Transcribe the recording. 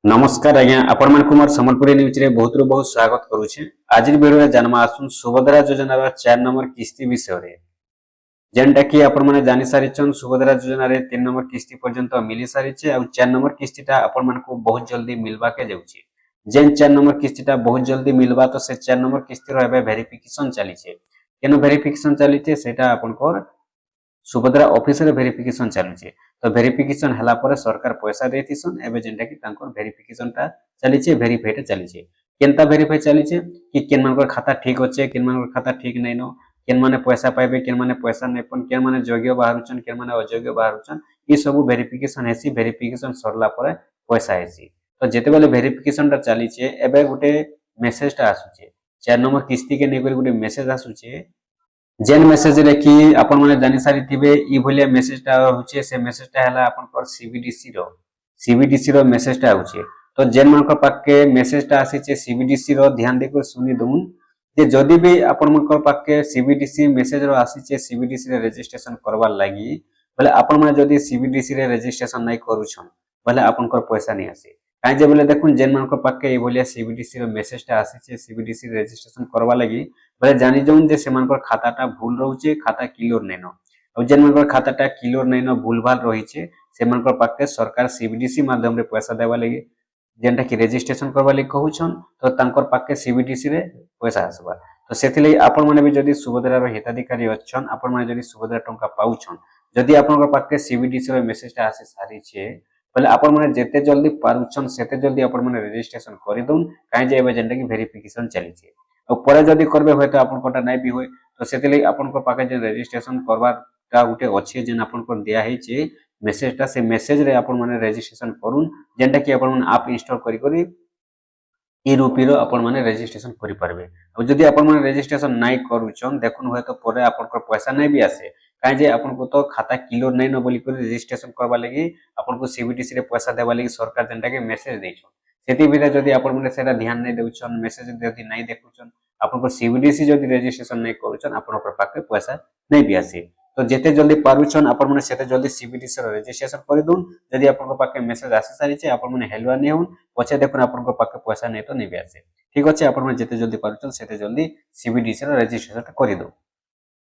नमस्कार आज्ञा आपण मान कुमार संबलपुरी न्यूज रे बहुत बहुत स्वागत करूछे। आज वीडियो रे जानमा आसुन सुभद्रा योजना रा 4 नंबर किस्ती विषय रे जेंटा कि आपण माने जानि सारिछन। सुभद्रा योजना रे 3 नंबर किस्ती पर्यंत मिली सारिछे आ 4 नंबर किस्तीटा आपण मान को बहुत जल्दी मिलबा के जाउछे। जेन 4 नंबर किस्तीटा बहुत जल्दी मिलबा तो से 4 नंबर किस्ती रो एबे वेरिफिकेशन चलीछे। केनो वेरिफिकेशन चलीछे सेटा आपण को सुभद्रा ऑफिस रे वेरिफिकेशन चलुचे। तो वेरिफिकेशन हला पर सरकार पैसा देथिसन एबे जेंटा कि तांकर वेरिफिकेशन टा चलीचे, वेरीफाई चलीचे। केनता वेरीफाई चलीचे कि केन मानकर खाता ठीक होचे, केन मानकर खाता ठीक नै न, केन माने पैसा पाइबे, केन माने पैसा नै पन, केन माने योग्य बाहरुचन, केन माने अयोग्य बाहरुचन, ई सब वेरिफिकेशन हेसी। वेरिफिकेशन सरला पर पैसा हेसी। तो जेते बेले वेरिफिकेशन टा चलीचे एबे गुटे मेसेज टा आसुचे। 4 नंबर किस्ती के नेकर गुटे मेसेज आसुचे। जेन मेसेज रे कि आपण माने जानि सारि थिबे ई भलिया मेसेज टा होचे। से मेसेज टा हला आपण पर सीबीडीसी रो मेसेज टा होचे। तो जेन मानकर पाके मेसेज टा आसीचे सीबीडीसी रो ध्यान देकर सुनि दउन जे जदी भी आपण मानकर पाके सीबीडीसी मेसेज रो आसीचे सीबीडीसी रे रजिस्ट्रेशन करबा लागि भले आपण माने जदी सीबीडीसी रे रजिस्ट्रेशन नै करूछन भले आपनकर पैसा नै आसे। काहे जे बोले देखुन जेन मानकर पाके ई भलिया सीबीडीसी रो मेसेज टा आसीचे सीबीडीसी रजिस्ट्रेशन करबा लागि भले जानि जउन जे सेमानकर खाताटा भूल रहउचे, खाता क्लियर नै न। अब जेन मानकर खाताटा क्लियर नै न, भूल भाल रहिचे सेमानकर पाके सरकार सीबीडीसी माध्यम रे पैसा देबा लागि जेनटा कि रजिस्ट्रेशन करबा लागि कहउछन। तो तांकर पाके सीबीडीसी रे पैसा आसबा। तो सेथि लागि आपण माने भी जदी सुभद्रा रो हिताधिकारी अछन, आपण माने जदी सुभद्रा टंका पाउछन, जदी आपनकर पाके सीबीडीसी रो मेसेज टा आसे सारिछे भले आपण माने जेते जल्दी पारुछन सेते जल्दी आपण माने रजिस्ट्रेशन करि दउन। काहे जे एबे जेनटा कि वेरिफिकेशन चलीछे। और परे जदी करबे होय तो आपन कोटा नै भी होय तो सेते लागि आपन को पाके जे रजिस्ट्रेशन करबा का गुटे अछि जेन आपन को दिया हेचे मेसेज टा, से मेसेज रे आपन माने रजिस्ट्रेशन करून जेनटा कि आपन माने ऐप इंस्टॉल करि करि ई रूपी रो आपन माने रजिस्ट्रेशन करि पारबे। अब जदी आपन माने रजिस्ट्रेशन नै करूछन देखुन होय तो परे आपन को पैसा नै भी आसे। काहे जे आपन को तो खाता क्लियर नै न बोली कर रजिस्ट्रेशन करबा लागि आपन को सीबीडीसी रे पैसा देबा लागि सरकार जेनटा कि मेसेज दैछन। सेति बिना जदी आपन माने सेटा ध्यान नै देउछन, मेसेज जदी नै देखुछन, आपन को सीबीडीसी जदी रजिस्ट्रेशन नै करूछन आपन को पाके पैसा नै भी आसे। तो जेते जल्दी पारुछन आपन माने सेते जल्दी सीबीडीसी रे रजिस्ट्रेशन करि दुन। जदी आपन को पाके मेसेज आसे सारिछे आपन माने हेलवा नै होन पछे देखुन आपन को पाके पैसा नै तो नै भी आसे। ठीक अछि, आपन माने जेते जल्दी पारुछन सेते जल्दी सीबीडीसी रे रजिस्ट्रेशन करि दो।